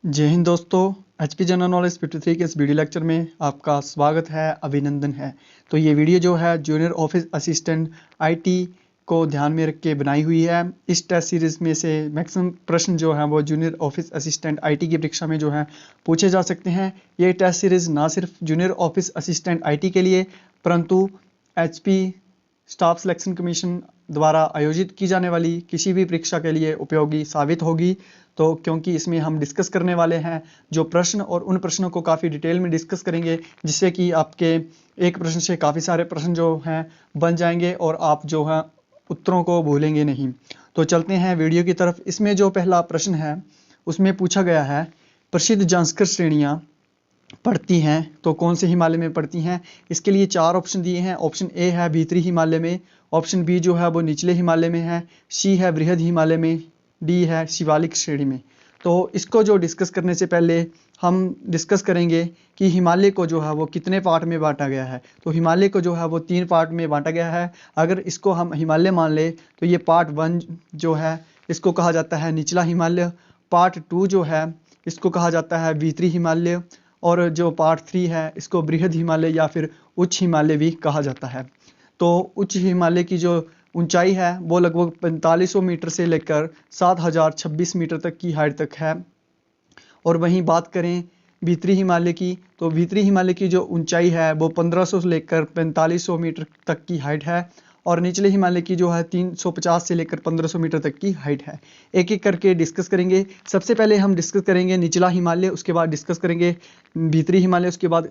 जय हिंद दोस्तों। HP general knowledge 53 के इस वीडियो लेक्चर में आपका स्वागत है, अभिनंदन है। तो ये वीडियो जो है जूनियर ऑफिस असिस्टेंट आईटी को ध्यान में रख के बनाई हुई है। इस टेस्ट सीरीज में से मैक्सिमम प्रश्न जो है वो जूनियर ऑफिस असिस्टेंट आईटी की परीक्षा में जो है पूछे जा सकते हैं। ये टेस्ट सीरीज ना सिर्फ जूनियर ऑफिस असिस्टेंट आईटी के लिए परंतु एचपी स्टाफ सिलेक्शन कमीशन द्वारा आयोजित की जाने वाली किसी भी परीक्षा के लिए उपयोगी साबित होगी। तो क्योंकि इसमें हम डिस्कस करने वाले हैं जो प्रश्न, और उन प्रश्नों को काफ़ी डिटेल में डिस्कस करेंगे, जिससे कि आपके एक प्रश्न से काफ़ी सारे प्रश्न जो हैं बन जाएंगे और आप जो है उत्तरों को भूलेंगे नहीं। तो चलते हैं वीडियो की तरफ। इसमें जो पहला प्रश्न है उसमें पूछा गया है, प्रसिद्ध जांस्कर श्रेणियाँ पड़ती हैं तो कौन से हिमालय में पड़ती हैं। इसके लिए चार ऑप्शन दिए हैं। ऑप्शन ए है भीतरी हिमालय में, ऑप्शन बी जो है वो निचले हिमालय में है, सी है बृहद हिमालय में, डी है शिवालिक श्रेणी में। तो इसको जो डिस्कस करने से पहले हम डिस्कस करेंगे कि हिमालय को जो है वो कितने पार्ट में बांटा गया है। तो हिमालय को जो है वो 3 पार्ट में बांटा गया है। अगर इसको हम हिमालय मान ले तो ये पार्ट 1 जो है इसको कहा जाता है निचला हिमालय, पार्ट 2 जो है इसको कहा जाता है भीतरी हिमालय, और जो पार्ट 3 है इसको बृहद हिमालय या फिर उच्च हिमालय भी कहा जाता है। तो उच्च हिमालय की जो ऊंचाई है वो लगभग 4500 मीटर से लेकर 7026 मीटर तक की हाइट तक है। और वहीं बात करें भीतरी हिमालय की, तो भीतरी हिमालय की जो ऊंचाई है वो 1500 से लेकर 4500 मीटर तक की हाइट है, और निचले हिमालय की जो है 350 से लेकर 1500 मीटर तक की हाइट है। एक एक करके डिस्कस करेंगे। सबसे पहले हम डिस्कस करेंगे निचला हिमालय, उसके बाद डिस्कस करेंगे भीतरी हिमालय, उसके बाद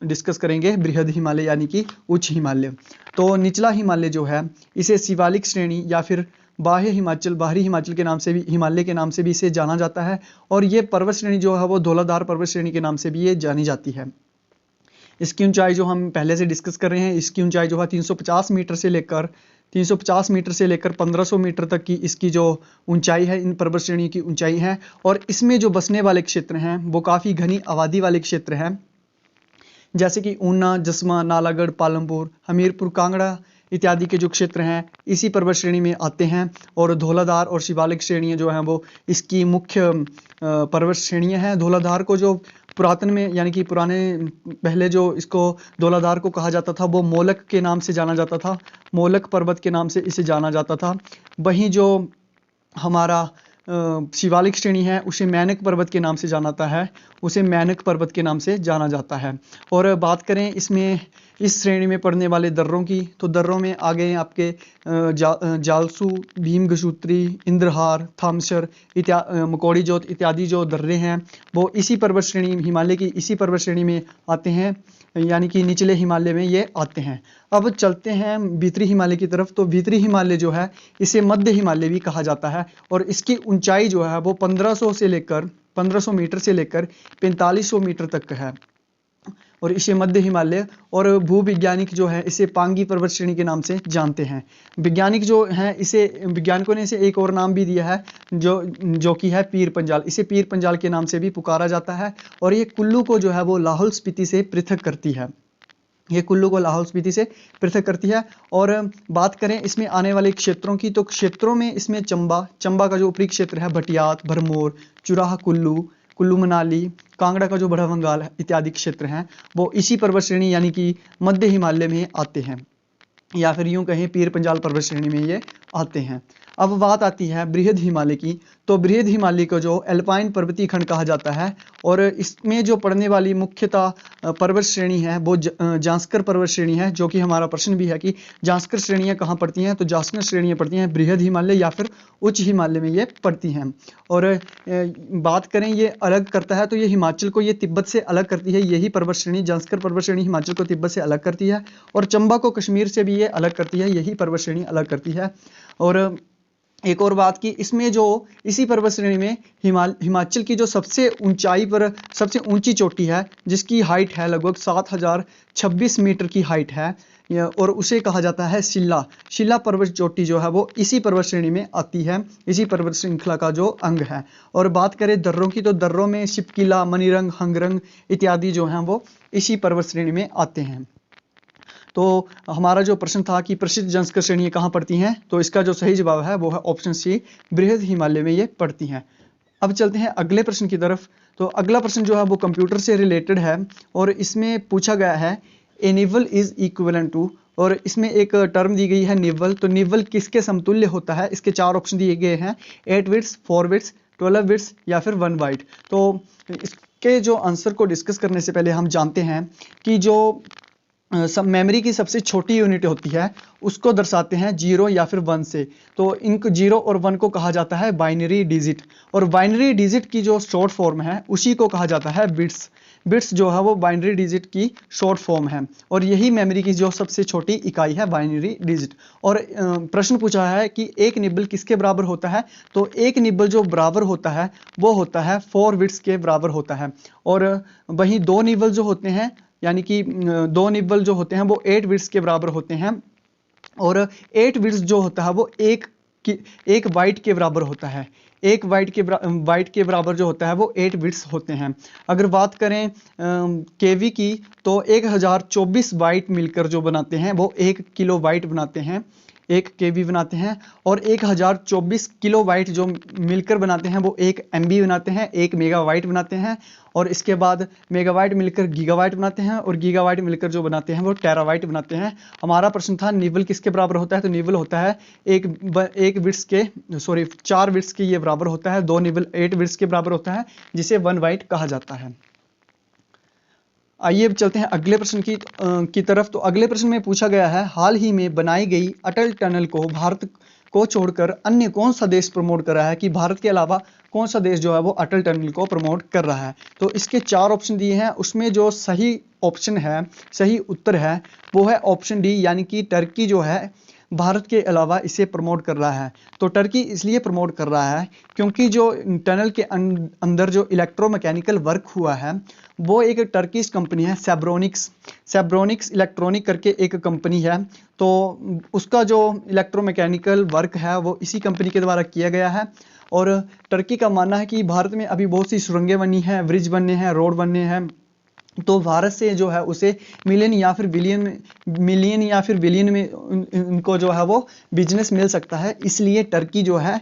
डिस्कस करेंगे बृहद हिमालय यानी कि उच्च हिमालय। तो निचला हिमालय जो है इसे शिवालिक श्रेणी या फिर बाह्य हिमाचल, बाहरी हिमाचल के नाम से भी, हिमालय के नाम से भी इसे जाना जाता है। और ये पर्वत श्रेणी जो है वो धौलाधार पर्वत श्रेणी के नाम से भी ये जानी जाती है। इसकी ऊंचाई जो हम पहले से डिस्कस कर रहे हैं, इसकी ऊंचाई जो है 350 मीटर से लेकर 1500 मीटर तक की इसकी जो ऊंचाई है, इन पर्वत श्रेणी की ऊंचाई है। और इसमें जो बसने वाले क्षेत्र हैं वो काफ़ी घनी आबादी वाले क्षेत्र हैं, जैसे कि ऊना, जसमा, नालागढ़, पालमपुर, हमीरपुर, कांगड़ा इत्यादि के जो क्षेत्र हैं इसी पर्वत श्रेणी में आते हैं। और धौलाधार और शिवालिक श्रेणियाँ जो हैं वो इसकी मुख्य पर्वत श्रेणियाँ हैं। धौलाधार को जो पुरातन में यानी कि पुराने पहले जो इसको धौलाधार को कहा जाता था वो मोलक के नाम से जाना जाता था, मोलक पर्वत के नाम से इसे जाना जाता था। वहीं जो हमारा शिवालिक श्रेणी है उसे मैनक पर्वत के नाम से जाना जाता है, उसे मैनक पर्वत के नाम से जाना जाता है। और बात करें इसमें इस श्रेणी में पड़ने वाले दर्रों की, तो दर्रों में आ गए आपके जालसू, भीमगशूत्री, इंद्रहार, थामसर मकौड़ी जोत इत्यादि जो दर्रे हैं वो इसी पर्वत श्रेणी, हिमालय की इसी पर्वत श्रेणी में आते हैं, यानी कि निचले हिमालय में ये आते हैं। अब चलते हैं भीतरी हिमालय की तरफ। तो भीतरी हिमालय जो है इसे मध्य हिमालय भी कहा जाता है, और इसकी ऊंचाई जो है वो 1500 मीटर से लेकर 4500 मीटर तक है, और इसे मध्य हिमालय। और भूविज्ञानिक जो है इसे पांगी पर्वत श्रेणी के नाम से जानते हैं। वैज्ञानिक जो हैं इसे, वैज्ञानिकों ने इसे एक और नाम भी दिया है जो कि है पीर पंजाल, इसे पीर पंजाल के नाम से भी पुकारा जाता है। और ये कुल्लू को जो है वो लाहौल स्पीति से पृथक करती है, ये कुल्लू को लाहौल स्पीति से पृथक करती है। और बात करें इसमें आने वाले क्षेत्रों की, तो क्षेत्रों में इसमें चंबा का जो ऊपरी क्षेत्र है, भटियात, भरमौर, चुराह, कुल्लू मनाली, कांगड़ा का जो बड़ा बंगाल इत्यादि क्षेत्र हैं वो इसी पर्वत श्रेणी यानी कि मध्य हिमालय में आते हैं, या फिर यूं कहें पीर पंजाल पर्वत श्रेणी में ये आते हैं। अब बात आती है बृहद हिमालय की। तो बृहद हिमालय को जो एल्पाइन पर्वतीय खंड कहा जाता है, और इसमें जो पड़ने वाली मुख्यतः पर्वत श्रेणी है वो जांस्कर पर्वत श्रेणी है, जो कि हमारा प्रश्न भी है कि जांस्कर श्रेणियां कहाँ पड़ती हैं। तो जांस्कर श्रेणियां पड़ती हैं बृहद हिमालय या फिर उच्च हिमालय में ये पड़ती हैं। और बात करें ये अलग करता है, तो ये हिमाचल को ये तिब्बत से अलग करती है, यही पर्वत श्रेणी जांस्कर पर्वत श्रेणी हिमाचल को तिब्बत से अलग करती है। और चंबा को कश्मीर से भी ये अलग करती है, यही पर्वत श्रेणी अलग करती है। और एक और बात की, इसमें जो इसी पर्वत श्रेणी में हिमाचल की जो सबसे ऊंचाई पर सबसे ऊंची चोटी है जिसकी हाइट है लगभग 7026 मीटर की हाइट है, और उसे कहा जाता है शिला पर्वत चोटी जो है वो इसी पर्वत श्रेणी में आती है, इसी पर्वत श्रृंखला का जो अंग है। और बात करें दर्रों की, तो दर्रों में शिपकिला, मनीरंग, हंगरंग इत्यादि जो हैं वो इसी पर्वत श्रेणी में आते हैं। तो हमारा जो प्रश्न था कि प्रसिद्ध जांस्कर श्रेणियाँ कहाँ पड़ती हैं, तो इसका जो सही जवाब है वो है ऑप्शन सी, बृहद हिमालय में ये पड़ती हैं। अब चलते हैं अगले प्रश्न की तरफ। तो अगला प्रश्न जो है वो कंप्यूटर से रिलेटेड है और इसमें पूछा गया है ए निवल इज इक्विवेलेंट टू, और इसमें एक टर्म दी गई है निवल। तो निवल किसके समतुल्य होता है? इसके चार ऑप्शन दिए गए हैं, 8 बिट्स, 4 बिट्स, 12 बिट्स या फिर 1 बाइट। तो इसके जो आंसर को डिस्कस करने से पहले हम जानते हैं कि जो सब मेमोरी की सबसे छोटी यूनिट होती है उसको दर्शाते हैं 0 या फिर 1 से। तो इनको 0 और 1 को कहा जाता है बाइनरी डिजिट, और बाइनरी डिजिट की जो शॉर्ट फॉर्म है उसी को कहा जाता है बिट्स। बिट्स जो है वो बाइनरी डिजिट की शॉर्ट फॉर्म है और यही मेमोरी की जो सबसे छोटी इकाई है बाइनरी डिजिट। और प्रश्न पूछा है कि एक निबल किसके बराबर होता है? तो एक निबल जो बराबर होता है वो होता है 4 बिट्स के बराबर होता है, और वहीं दो निबल जो होते हैं यानी कि दो निबल जो होते हैं वो 8 बिट्स के बराबर होते हैं, और 8 बिट्स जो होता है वो एक बाइट के बराबर होता है। एक बाइट के बराबर जो होता है वो 8 बिट्स होते हैं। अगर बात करें केवी की, तो 1024 बाइट मिलकर जो बनाते हैं वो 1 किलो बाइट बनाते हैं, 1 केबी बनाते हैं, और 1024 किलो बाइट जो मिलकर बनाते हैं वो 1 एमबी बनाते हैं, 1 मेगाबाइट बनाते हैं, और इसके बाद मेगाबाइट मिलकर गीगाबाइट बनाते हैं, और गीगाबाइट मिलकर जो बनाते हैं वो टेराबाइट बनाते हैं। हमारा प्रश्न था निबल किसके बराबर होता है? तो निबल होता है एक बिट्स के 4 बिट्स के ये बराबर होता है, दो निबल 8 बिट्स के बराबर होता है जिसे 1 बाइट कहा जाता है। आइए अब चलते हैं अगले प्रश्न की तरफ। तो अगले प्रश्न में पूछा गया है हाल ही में बनाई गई अटल टनल को भारत को छोड़कर अन्य कौन सा देश प्रमोट कर रहा है, कि भारत के अलावा कौन सा देश जो है वो अटल टनल को प्रमोट कर रहा है। तो इसके 4 ऑप्शन दिए हैं, उसमें जो सही ऑप्शन है, सही उत्तर है वो है ऑप्शन डी, यानी कि टर्की जो है भारत के अलावा इसे प्रमोट कर रहा है। तो टर्की इसलिए प्रमोट कर रहा है क्योंकि जो टनल के अंदर जो इलेक्ट्रोमैकेनिकल वर्क हुआ है वो एक टर्किश कंपनी है, सेब्रोनिक्स इलेक्ट्रॉनिक करके एक कंपनी है। तो उसका जो इलेक्ट्रोमैकेनिकल वर्क है वो इसी कंपनी के द्वारा किया गया है। और टर्की का मानना है कि भारत में अभी बहुत सी सुरंगें बनी हैं, ब्रिज बनने हैं, रोड बनने हैं, तो भारत से जो है उसे मिलियन या फिर बिलियन में उनको जो है वो बिजनेस मिल सकता है। इसलिए टर्की जो है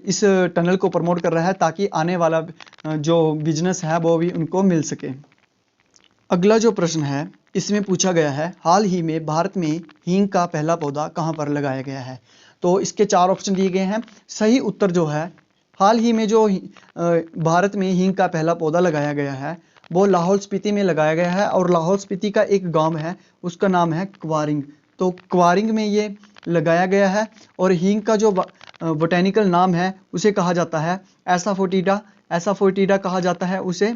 इस टनल को प्रमोट कर रहा है ताकि आने वाला जो बिजनेस है वो भी उनको मिल सके। अगला जो प्रश्न है इसमें पूछा गया है हाल ही में भारत में हींग का पहला पौधा कहाँ पर लगाया गया है। तो इसके 4 ऑप्शन दिए गए हैं। सही उत्तर जो है हाल ही में जो भारत में हींग का पहला पौधा लगाया गया है वो लाहौल स्पीति में लगाया गया है, और लाहौल स्पीति का एक गांव है उसका नाम है क्वारिंग। तो क्वारिंग में ये लगाया गया है, और हींग का जो बोटेनिकल नाम है उसे कहा जाता है एसाफोटिडा कहा जाता है उसे।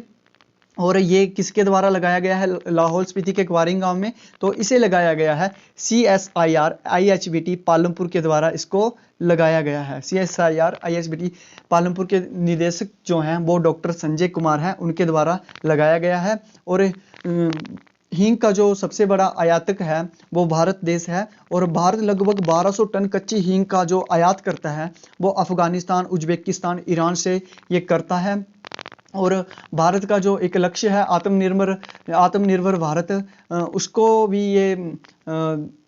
और ये किसके द्वारा लगाया गया है लाहौल स्पीति के क्वारिंग गांव में? तो इसे लगाया गया है CSIR IHBT पालमपुर के द्वारा इसको लगाया गया है। CSIR IHBT पालमपुर के निदेशक जो हैं वो डॉक्टर संजय कुमार हैं, उनके द्वारा लगाया गया है। और हींग का जो सबसे बड़ा आयातक है वो भारत देश है, और भारत लगभग 1200 टन कच्ची हींग का जो आयात करता है वो अफगानिस्तान, उज्बेकिस्तान, ईरान से ये करता है। और भारत का जो एक लक्ष्य है आत्मनिर्भर भारत, उसको भी ये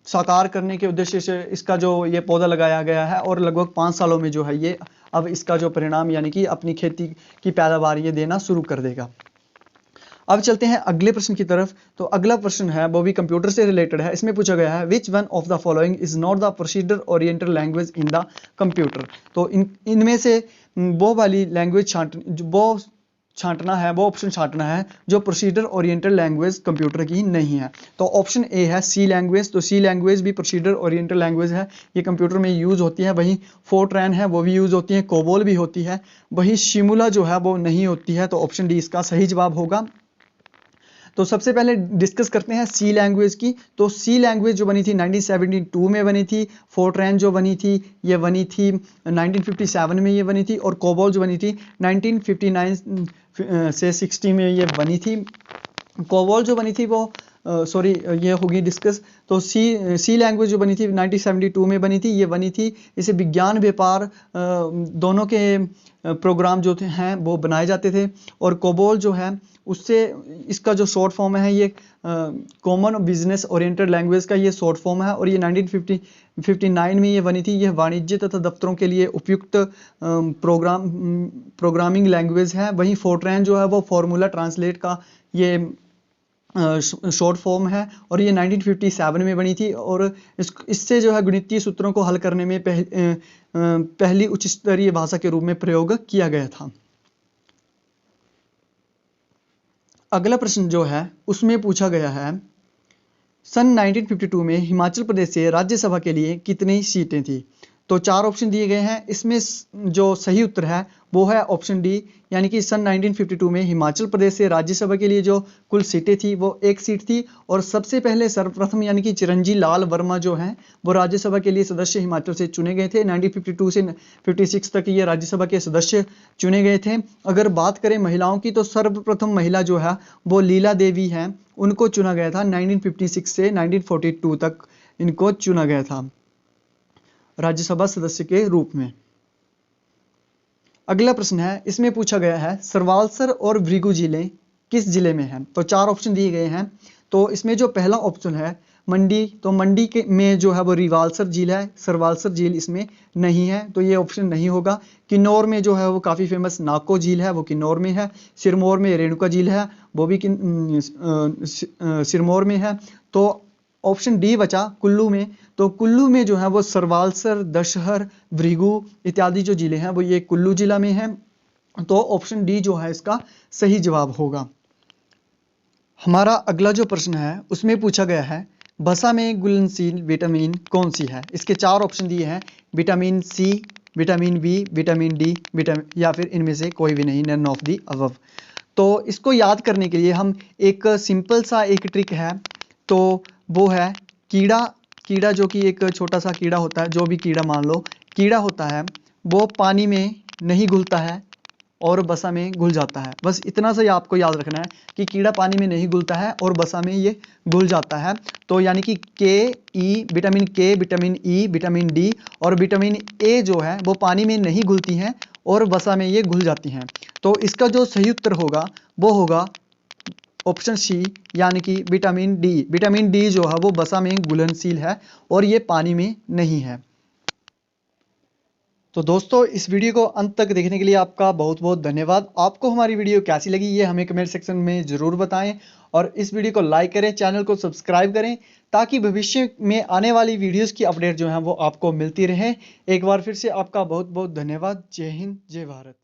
साकार करने के उद्देश्य से इसका जो ये पौधा लगाया गया है, और लगभग 5 सालों में जो है ये अब इसका जो परिणाम यानी कि अपनी खेती की पैदावार ये देना शुरू कर देगा। अब चलते हैं अगले प्रश्न की तरफ। तो अगला प्रश्न है वो भी कंप्यूटर से रिलेटेड है। इसमें पूछा गया है which one of the following is not the procedure oriented language in the computer. तो इनमें से वो वाली लैंग्वेज छांटना है, वो ऑप्शन छांटना है जो प्रोसीजर ओरिएंटेड लैंग्वेज कंप्यूटर की नहीं है। तो ऑप्शन ए है सी लैंग्वेज। तो सी लैंग्वेज भी प्रोसीजर ओरिएंटेड लैंग्वेज है, ये कंप्यूटर में यूज होती है। वहीं फोर्ट्रैन है वो भी यूज होती है, कोबोल भी होती है, वहीं शिमुला जो है वो नहीं होती है। तो ऑप्शन डी इसका सही जवाब होगा। तो सबसे पहले डिस्कस करते हैं सी लैंग्वेज की। तो सी लैंग्वेज जो बनी थी 1972 में बनी थी, फोर्ट्रैन जो बनी थी ये बनी थी 1957 में ये बनी थी, और कोबोल जो बनी थी 1959 से 60 में ये बनी थी। कोबोल जो बनी थी वो ये होगी डिस्कस। तो सी लैंग्वेज जो बनी थी 1972 में बनी थी, ये बनी थी, इसे विज्ञान व्यापार दोनों के प्रोग्राम जो थे हैं वो बनाए जाते थे। और कोबोल जो है उससे इसका जो शॉर्ट फॉर्म है ये कॉमन बिजनेस ओरिएंटेड लैंग्वेज का ये शॉर्ट फॉर्म है, और ये 1959 में ये बनी थी। यह वाणिज्य तथा दफ्तरों के लिए उपयुक्त प्रोग्रामिंग लैंग्वेज है। वहीं फोर्ट्रैन जो है वो फॉर्मूला ट्रांसलेट का ये शॉर्ट फॉर्म है, और ये 1957 में बनी थी। और इससे जो है गणितीय सूत्रों को हल करने में पहली उच्च स्तरीय भाषा के रूप में प्रयोग किया गया था। अगला प्रश्न जो है उसमें पूछा गया है, सन 1952 में हिमाचल प्रदेश से राज्यसभा के लिए कितनी सीटें थी? तो 4 ऑप्शन दिए गए हैं, इसमें जो सही उत्तर है वो है ऑप्शन डी, यानी कि सन 1952 में हिमाचल प्रदेश से राज्यसभा के लिए जो कुल सीटें थी वो 1 सीट थी। और सबसे पहले सर्वप्रथम यानी कि चिरंजी लाल वर्मा जो हैं वो राज्यसभा के लिए सदस्य हिमाचल से चुने गए थे। 1952 से 56 तक ये राज्यसभा के सदस्य चुने गए थे। अगर बात करें महिलाओं की, तो सर्वप्रथम महिला जो है वो लीला देवी हैं, उनको चुना गया था। 1956 से 1942 तक इनको चुना गया था राज्यसभा सदस्य के रूप में। अगला प्रश्न है, इसमें पूछा गया है सरवालसर और भृगु जिले किस जिले में हैं? तो 4 ऑप्शन दिए गए हैं। तो इसमें जो पहला ऑप्शन है मंडी, तो मंडी के में जो है वो रिवालसर झील है, सरवालसर झील इसमें नहीं है, तो ये ऑप्शन नहीं होगा। किन्नौर में जो है वो काफ़ी फेमस नाको झील है, वो किन्नौर में है। सिरमौर में रेणुका झील है, वो भी सिरमौर में है। तो ऑप्शन डी बचा कुल्लू में। तो कुल्लू में जो है वो सरवालसर, दशहर, भृगु इत्यादि जो जिले हैं वो ये कुल्लू जिला में हैं। तो ऑप्शन डी जो है इसका सही जवाब होगा। हमारा अगला जो प्रश्न है उसमें पूछा गया है वसा में घुलनशील विटामिन कौन सी है? इसके 4 ऑप्शन दिए हैं, vitamin C, vitamin B, vitamin D, vitamin या फिर इनमें से कोई भी नहीं, नन ऑफ दी अबव। तो इसको याद करने के लिए हम एक सिंपल सा एक ट्रिक है, तो वो है कीड़ा जो कि एक छोटा सा कीड़ा होता है, जो भी कीड़ा मान लो कीड़ा होता है, वो पानी में नहीं घुलता है और वसा में घुल जाता है। बस इतना सा आपको याद रखना है कि कीड़ा पानी में नहीं घुलता है और वसा में ये घुल जाता है। तो यानी कि विटामिन के, विटामिन ई, विटामिन डी और विटामिन ए जो है वो पानी में नहीं घुलती हैं और वसा में ये घुल जाती हैं। तो इसका जो सही उत्तर होगा वो होगा ऑप्शन सी, यानी कि विटामिन डी। विटामिन डी जो है वो वसा में घुलनशील है और ये पानी में नहीं है। तो दोस्तों इस वीडियो को अंत तक देखने के लिए आपका बहुत बहुत धन्यवाद। आपको हमारी वीडियो कैसी लगी ये हमें कमेंट सेक्शन में ज़रूर बताएं, और इस वीडियो को लाइक करें, चैनल को सब्सक्राइब करें, ताकि भविष्य में आने वाली वीडियोस की अपडेट जो है वो आपको मिलती रहे। एक बार फिर से आपका बहुत बहुत धन्यवाद। जय हिंद, जय भारत।